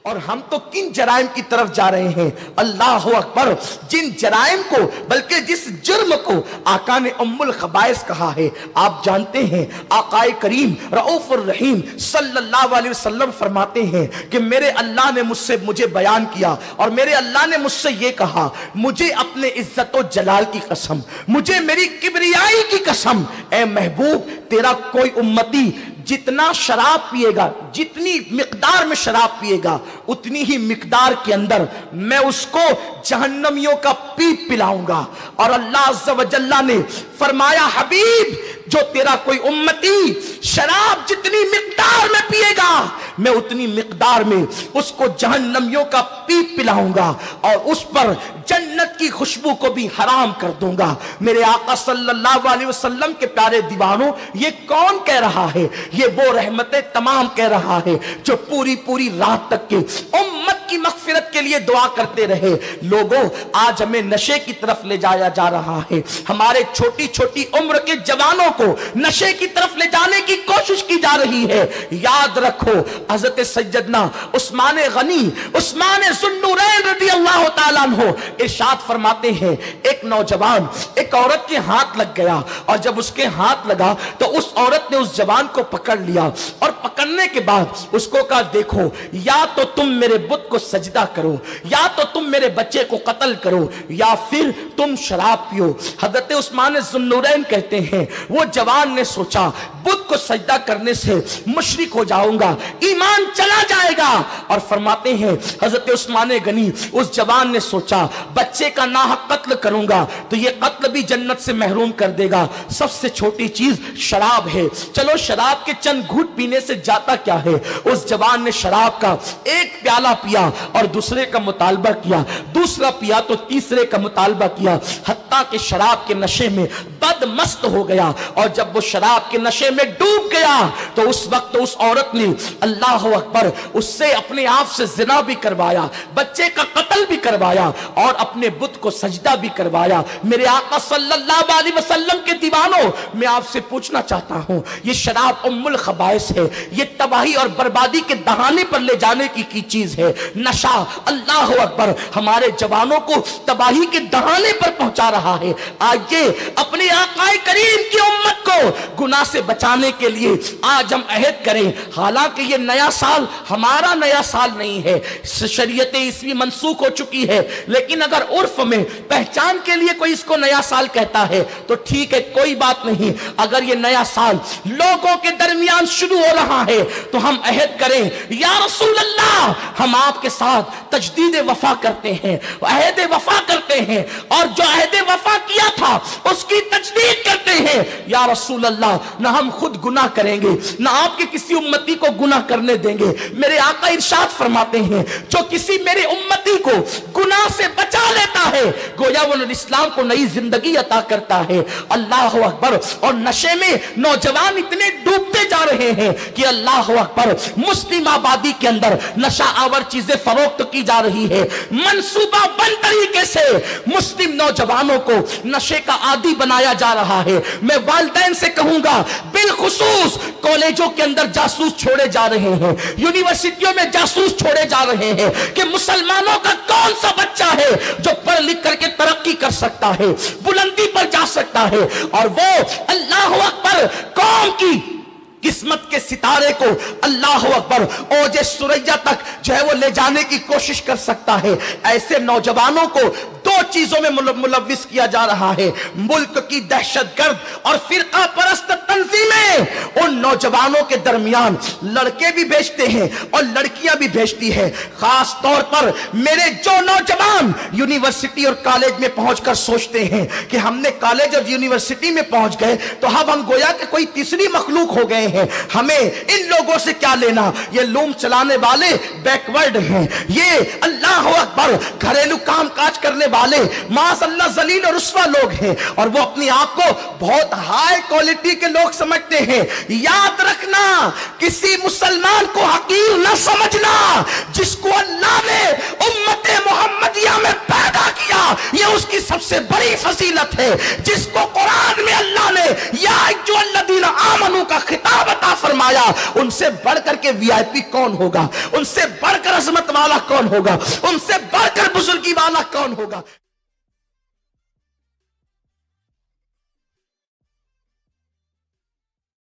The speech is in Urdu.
اور ہم تو کن جرائم کی طرف جا رہے ہیں؟ اللہ اکبر، جن جرائم کو، بلکہ جس جرم کو آقا نے ام الخبائث کہا ہے۔ آپ جانتے ہیں آقا کریم رؤوف الرحیم صلی اللہ علیہ وسلم فرماتے ہیں کہ میرے اللہ نے مجھے بیان کیا اور میرے اللہ نے مجھ سے یہ کہا، مجھے اپنے عزت و جلال کی قسم، مجھے میری کبریائی کی قسم، اے محبوب تیرا کوئی امتی جتنا شراب پیے گا، جتنی مقدار میں شراب پیے گا، اتنی ہی مقدار کے اندر میں اس کو جہنمیوں کا پیپ پلاؤں گا۔ اور اللہ عز و جل نے فرمایا، حبیب جو تیرا کوئی امتی شراب جتنی مقدار میں پیے گا، میں اتنی مقدار میں اس کو جہنمیوں کا پیپ پلاؤں گا اور اس پر جنت کی خوشبو کو بھی حرام کر دوں گا۔ میرے آقا صلی اللہ علیہ وسلم کے پیارے دیوانوں، یہ کون کہہ رہا ہے؟ یہ وہ رحمتیں تمام کہہ رہا ہے جو پوری رات تک کے امت کی مغفرت کے لیے دعا کرتے رہے۔ لوگوں، آج ہمیں نشے کی طرف لے جایا جا رہا ہے، ہمارے چھوٹی چھوٹی عمر کے جوانوں کو نشے کی طرف لے جانے کی کوشش کی جا رہی ہے۔ یاد رکھو حضرت سیدنا عثمان غنی، عثمان ذو النورین رضی اللہ تعالیٰ عنہ ارشاد فرماتے ہیں، ایک نوجوان ایک عورت کے ہاتھ لگ گیا، اور جب اس کے ہاتھ لگا تو اس عورت نے اس جوان کو پکڑ لیا، اور پکڑنے کے بعد اس کو کہا، دیکھو یا تو تم میرے بت کو سجدہ کرو، یا تو تم میرے بچے کو قتل کرو، یا پھر تم شراب پیو۔ حضرت عثمان ذو النورین کہتے ہیں وہ جوان نے سوچا بت کو سجدہ کرنے سے مشرک ہو جاؤں گا، ایمان چلا جائے گا، اور فرماتے ہیں حضرت عثمان غنی اس جوان نے سوچا بچے کا ناحق قتل کروں گا تو یہ قتل بھی جنت سے محروم کر دے گا، سب سے چھوٹی چیز شراب ہے، چلو شراب کے چند گھوٹ پینے سے جاتا کیا ہے۔ اس جوان نے شراب کا ایک پیالہ پیا اور دوسرے کا مطالبہ کیا، دوسرا پیا تو تیسرے کا مطالبہ کیا، حتیٰ کہ شراب کے نشے میں بد مست ہو گیا، اور جب وہ شراب کے نشے میں ڈوب گیا تو اس وقت اس عورت نے اللہ اکبر اس سے اپنے آپ سے زنا بھی کروایا، بچے کا قتل بھی کروایا، اور اپنے بت کو سجدہ بھی کروایا۔ میرے آقا صلی اللہ علیہ وسلم کے دیوانوں، میں آپ سے پوچھنا چاہتا ہوں، یہ شراب ام الخبائث ہے، یہ تباہی اور بربادی کے دہانے پر لے جانے کی چیز ہے۔ نشہ اللہ اکبر ہمارے جوانوں کو تباہی کے دہانے پر پہنچا رہا ہے۔ آئیے اپنے آقا کریم کی امت کو گناہ سے بچانے کے لیے آج ہم عہد کریں، حالانکہ یہ نیا سال ہمارا نیا سال نہیں ہے، شریعت عیسوی منسوخ ہو چکی ہے، لیکن اگر عرف میں پہچان کے لیے کوئی اس کو نیا سال کہتا ہے تو ٹھیک ہے، کوئی بات نہیں۔ اگر یہ نیا سال لوگوں کے درمیان شروع ہو رہا ہے تو ہم عہد کریں، یا رسول اللہ ہم آپ کے ساتھ تجدید وفا کرتے ہیں، عہد وفا کرتے ہیں، اور جو عہد وفا کیا تھا اس کی تجدید کرتے ہیں۔ یا رسول اللہ نہ ہم خود گناہ کریں گے، نہ آپ کے کسی امتی کو گناہ کرنے دیں گے۔ میرے آقا ارشاد فرماتے ہیں، جو کسی میرے امتی کو گناہ سے بچا لیتا ہے گویا وہ اسلام کو نئی زندگی عطا کرتا ہے۔ اللہ اکبر۔ اور نشے میں نوجوان اتنے ڈوبتے جا رہے ہیں کہ اللہ اکبر، مسلم آبادی کے اندر نشہ آور چیزیں فروخت کی جا رہی ہے، منصوبہ بند طریقے سے مسلم نوجوانوں کو نشے کا عادی بنایا جا رہا ہے۔ میں والدین سے کہوں گا، بالخصوص کالجوں کے اندر جاسوس چھوڑے جا رہے ہیں، یونیورسٹیوں میں جاسوس چھوڑے جا رہے ہیں کہ مسلمانوں کا کون سا بچہ ہے جو پڑھ لکھ کر کے ترقی کر سکتا ہے، بلندی پر جا سکتا ہے، اور وہ اللہ اکبر قوم کی قسمت کے ستارے کو اللہ اکبر اوج سریا تک جو ہے وہ لے جانے کی کوشش کر سکتا ہے۔ ایسے نوجوانوں کو دو چیزوں میں ملوث کیا جا رہا ہے، ملک کی دہشت گرد اور فرقہ پرست تنظیمیں ان نوجوانوں کے درمیان لڑکے بھی بھیجتے ہیں اور لڑکیاں بھی بھیجتی ہیں۔ خاص طور پر میرے جو نوجوان یونیورسٹی اور کالج میں پہنچ کر سوچتے ہیں کہ ہم نے کالج اور یونیورسٹی میں پہنچ گئے تو اب ہم گویا کہ کوئی تیسری مخلوق ہو گئے ہیں، ہمیں ان لوگوں سے کیا لینا، یہ لوم چلانے والے بیکورڈ ہیں، یہ اللہ اکبر گھریلو کام کاج کرنے والے معاذ اللہ ذلیل اور رسوا لوگ ہیں، اور وہ اپنی آپ کو بہت ہائی کوالٹی کے لوگ سمجھتے ہیں۔ یاد رکھنا، کسی مسلمان کو حقیر نہ سمجھنا، جس کو اللہ نے امت محمدیہ میں پیدا کیا، یہ اس کی سب سے بڑی فضیلت ہے جس کو قرآن میں اللہ نے یا ایھا الذین آمنوا کا خطاب عطا فرمایا. ان سے بڑھ کر کے وی آئی پی کون ہوگا؟ ان سے بڑھ کر عظمت والا کون ہوگا؟ ان سے بڑھ کر بزرگی والا کون ہوگا؟